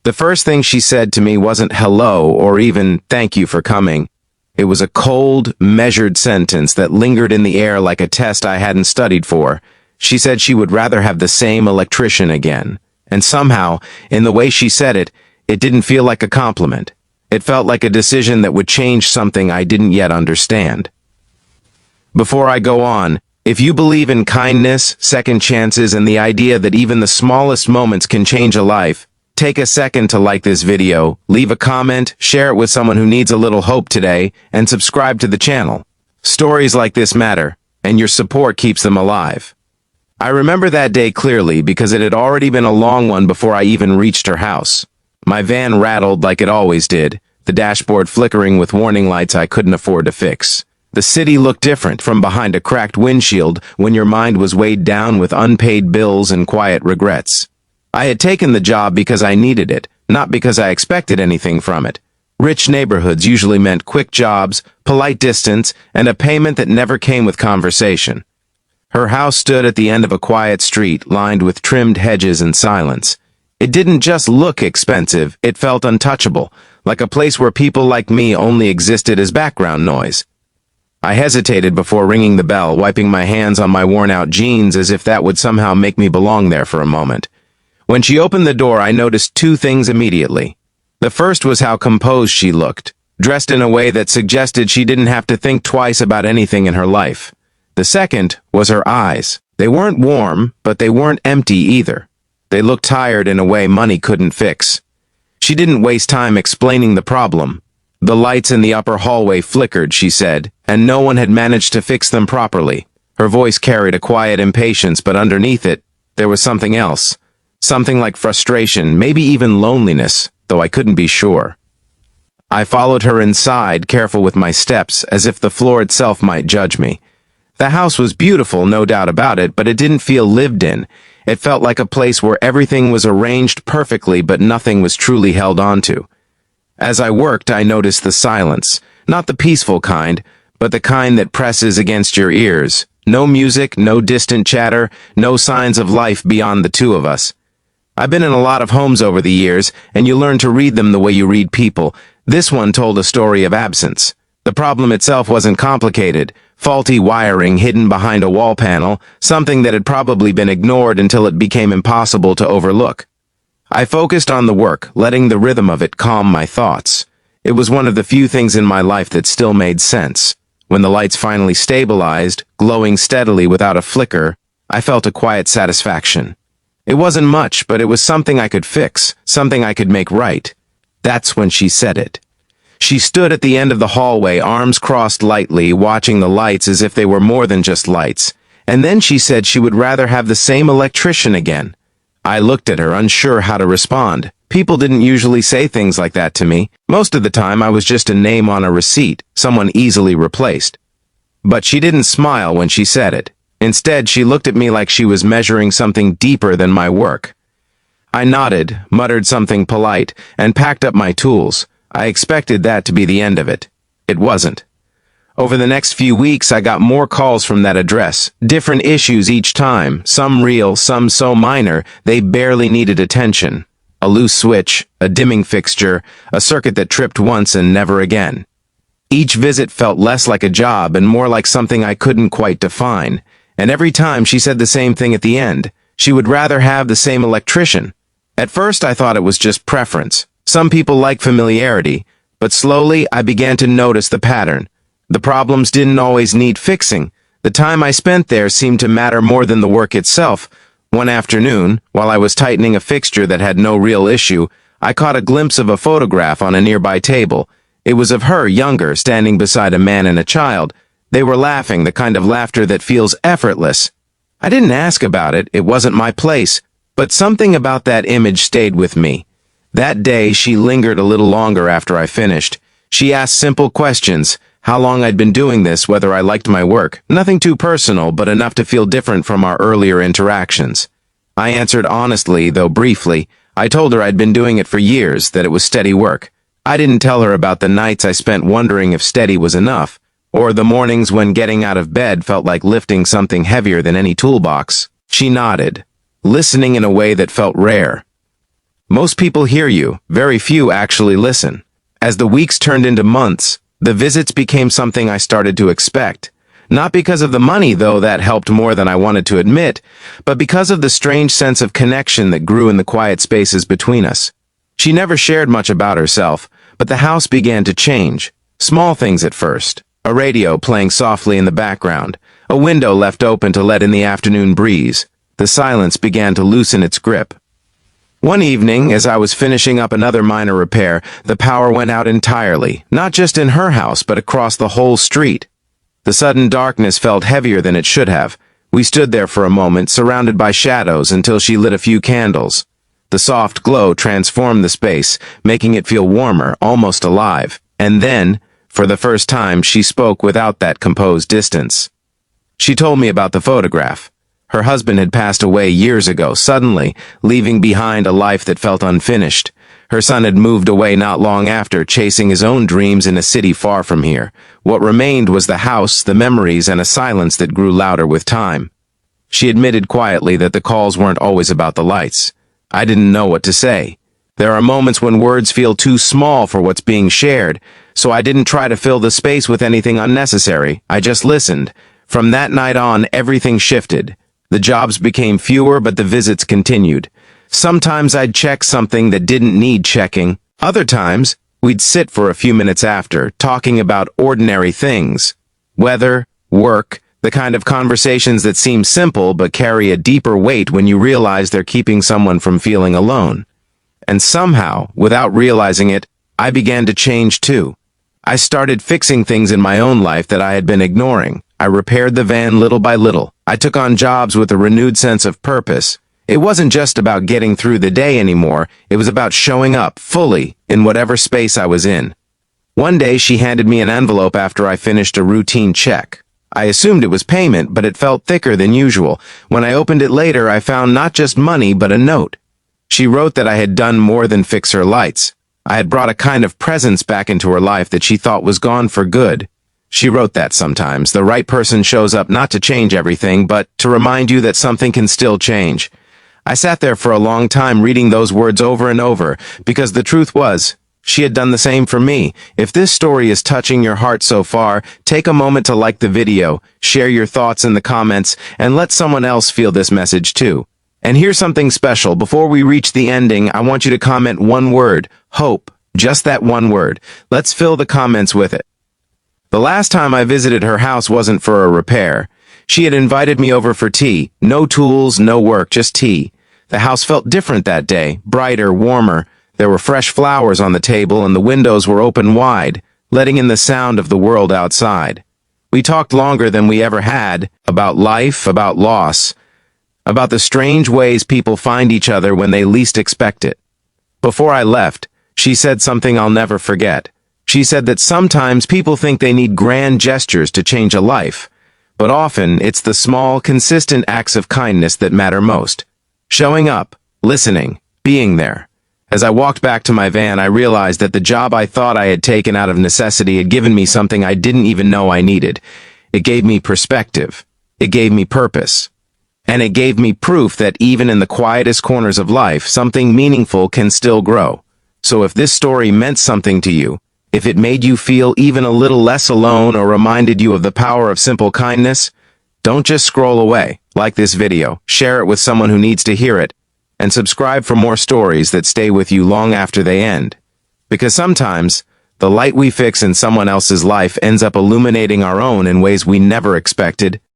The first thing she said to me wasn't hello or even thank you for coming. It was a cold, measured sentence that lingered in the air like a test I hadn't studied for. She said she would rather have the same electrician again. And somehow, in the way she said it, it didn't feel like a compliment. It felt like a decision that would change something I didn't yet understand. Before I go on, if you believe in kindness, second chances, and the idea that even the smallest moments can change a life, take a second to like this video, leave a comment, share it with someone who needs a little hope today, and subscribe to the channel. Stories like this matter, and your support keeps them alive. I remember that day clearly because it had already been a long one before I even reached her house. My van rattled like it always did, the dashboard flickering with warning lights I couldn't afford to fix. The city looked different from behind a cracked windshield when your mind was weighed down with unpaid bills and quiet regrets. I had taken the job because I needed it, not because I expected anything from it. Rich neighborhoods usually meant quick jobs, polite distance, and a payment that never came with conversation. Her house stood at the end of a quiet street lined with trimmed hedges and silence. It didn't just look expensive, it felt untouchable, like a place where people like me only existed as background noise. I hesitated before ringing the bell, wiping my hands on my worn-out jeans as if that would somehow make me belong there for a moment. When she opened the door, I noticed two things immediately. The first was how composed she looked, dressed in a way that suggested she didn't have to think twice about anything in her life. The second was her eyes. They weren't warm, but they weren't empty either. They looked tired in a way money couldn't fix. She didn't waste time explaining the problem. The lights in the upper hallway flickered, she said, and no one had managed to fix them properly. Her voice carried a quiet impatience, but underneath it, there was something else. Something like frustration, maybe even loneliness, though I couldn't be sure. I followed her inside, careful with my steps, as if the floor itself might judge me. The house was beautiful, no doubt about it, but it didn't feel lived in. It felt like a place where everything was arranged perfectly, but nothing was truly held onto. As I worked, I noticed the silence, not the peaceful kind, but the kind that presses against your ears. No music, no distant chatter, no signs of life beyond the two of us. I've been in a lot of homes over the years, and you learn to read them the way you read people. This one told a story of absence. The problem itself wasn't complicated. Faulty wiring hidden behind a wall panel, something that had probably been ignored until it became impossible to overlook. I focused on the work, letting the rhythm of it calm my thoughts. It was one of the few things in my life that still made sense. When the lights finally stabilized, glowing steadily without a flicker, I felt a quiet satisfaction. It wasn't much, but it was something I could fix, something I could make right. That's when she said it. She stood at the end of the hallway, arms crossed lightly, watching the lights as if they were more than just lights. And then she said she would rather have the same electrician again. I looked at her, unsure how to respond. People didn't usually say things like that to me. Most of the time, I was just a name on a receipt, someone easily replaced. But she didn't smile when she said it. Instead, she looked at me like she was measuring something deeper than my work. I nodded, muttered something polite, and packed up my tools. I expected that to be the end of it. It wasn't. Over the next few weeks, I got more calls from that address. Different issues each time, some real, some so minor, they barely needed attention. A loose switch, a dimming fixture, a circuit that tripped once and never again. Each visit felt less like a job and more like something I couldn't quite define. And every time she said the same thing at the end. She would rather have the same electrician. At first, I thought it was just preference. Some people like familiarity, but slowly I began to notice the pattern. The problems didn't always need fixing. The time I spent there seemed to matter more than the work itself. One afternoon, while I was tightening a fixture that had no real issue, I caught a glimpse of a photograph on a nearby table. It was of her, younger, standing beside a man and a child. They were laughing, the kind of laughter that feels effortless. I didn't ask about it, it wasn't my place, but something about that image stayed with me. That day, she lingered a little longer after I finished. She asked simple questions. How long I'd been doing this, whether I liked my work. Nothing too personal, but enough to feel different from our earlier interactions. I answered honestly, though briefly. I told her I'd been doing it for years, that it was steady work. I didn't tell her about the nights I spent wondering if steady was enough, or the mornings when getting out of bed felt like lifting something heavier than any toolbox. She nodded, listening in a way that felt rare. Most people hear you, very few actually listen. As the weeks turned into months, the visits became something I started to expect. Not because of the money, though that helped more than I wanted to admit, but because of the strange sense of connection that grew in the quiet spaces between us. She never shared much about herself, but the house began to change. Small things at first. A radio playing softly in the background. A window left open to let in the afternoon breeze. The silence began to loosen its grip. One evening, as I was finishing up another minor repair, the power went out entirely, not just in her house, but across the whole street. The sudden darkness felt heavier than it should have. We stood there for a moment, surrounded by shadows, until she lit a few candles. The soft glow transformed the space, making it feel warmer, almost alive. And then, for the first time, she spoke without that composed distance. She told me about the photograph. Her husband had passed away years ago, suddenly, leaving behind a life that felt unfinished. Her son had moved away not long after, chasing his own dreams in a city far from here. What remained was the house, the memories, and a silence that grew louder with time. She admitted quietly that the calls weren't always about the lights. I didn't know what to say. There are moments when words feel too small for what's being shared, so I didn't try to fill the space with anything unnecessary. I just listened. From that night on, everything shifted. The jobs became fewer, but the visits continued. Sometimes I'd check something that didn't need checking. Other times, we'd sit for a few minutes after, talking about ordinary things. Weather, work, the kind of conversations that seem simple but carry a deeper weight when you realize they're keeping someone from feeling alone. And somehow, without realizing it, I began to change too. I started fixing things in my own life that I had been ignoring. I repaired the van little by little. I took on jobs with a renewed sense of purpose. It wasn't just about getting through the day anymore, it was about showing up fully in whatever space I was in. One day she handed me an envelope after I finished a routine check. I assumed it was payment, but it felt thicker than usual. When I opened it later, I found not just money, but a note. She wrote that I had done more than fix her lights. I had brought a kind of presence back into her life that she thought was gone for good. She wrote that sometimes the right person shows up not to change everything, but to remind you that something can still change. I sat there for a long time reading those words over and over, because the truth was, she had done the same for me. If this story is touching your heart so far, take a moment to like the video, share your thoughts in the comments, and let someone else feel this message too. And here's something special. Before we reach the ending, I want you to comment one word, hope, just that one word. Let's fill the comments with it. The last time I visited her house wasn't for a repair. She had invited me over for tea. No tools, no work, just tea. The house felt different that day, brighter, warmer. There were fresh flowers on the table and the windows were open wide, letting in the sound of the world outside. We talked longer than we ever had, about life, about loss, about the strange ways people find each other when they least expect it. Before I left, she said something I'll never forget. She said that sometimes people think they need grand gestures to change a life, but often it's the small, consistent acts of kindness that matter most. Showing up, listening, being there. As I walked back to my van, I realized that the job I thought I had taken out of necessity had given me something I didn't even know I needed. It gave me perspective. It gave me purpose. And it gave me proof that even in the quietest corners of life, something meaningful can still grow. So if this story meant something to you, if it made you feel even a little less alone or reminded you of the power of simple kindness, don't just scroll away. Like this video, share it with someone who needs to hear it, and subscribe for more stories that stay with you long after they end. Because sometimes, the light we fix in someone else's life ends up illuminating our own in ways we never expected.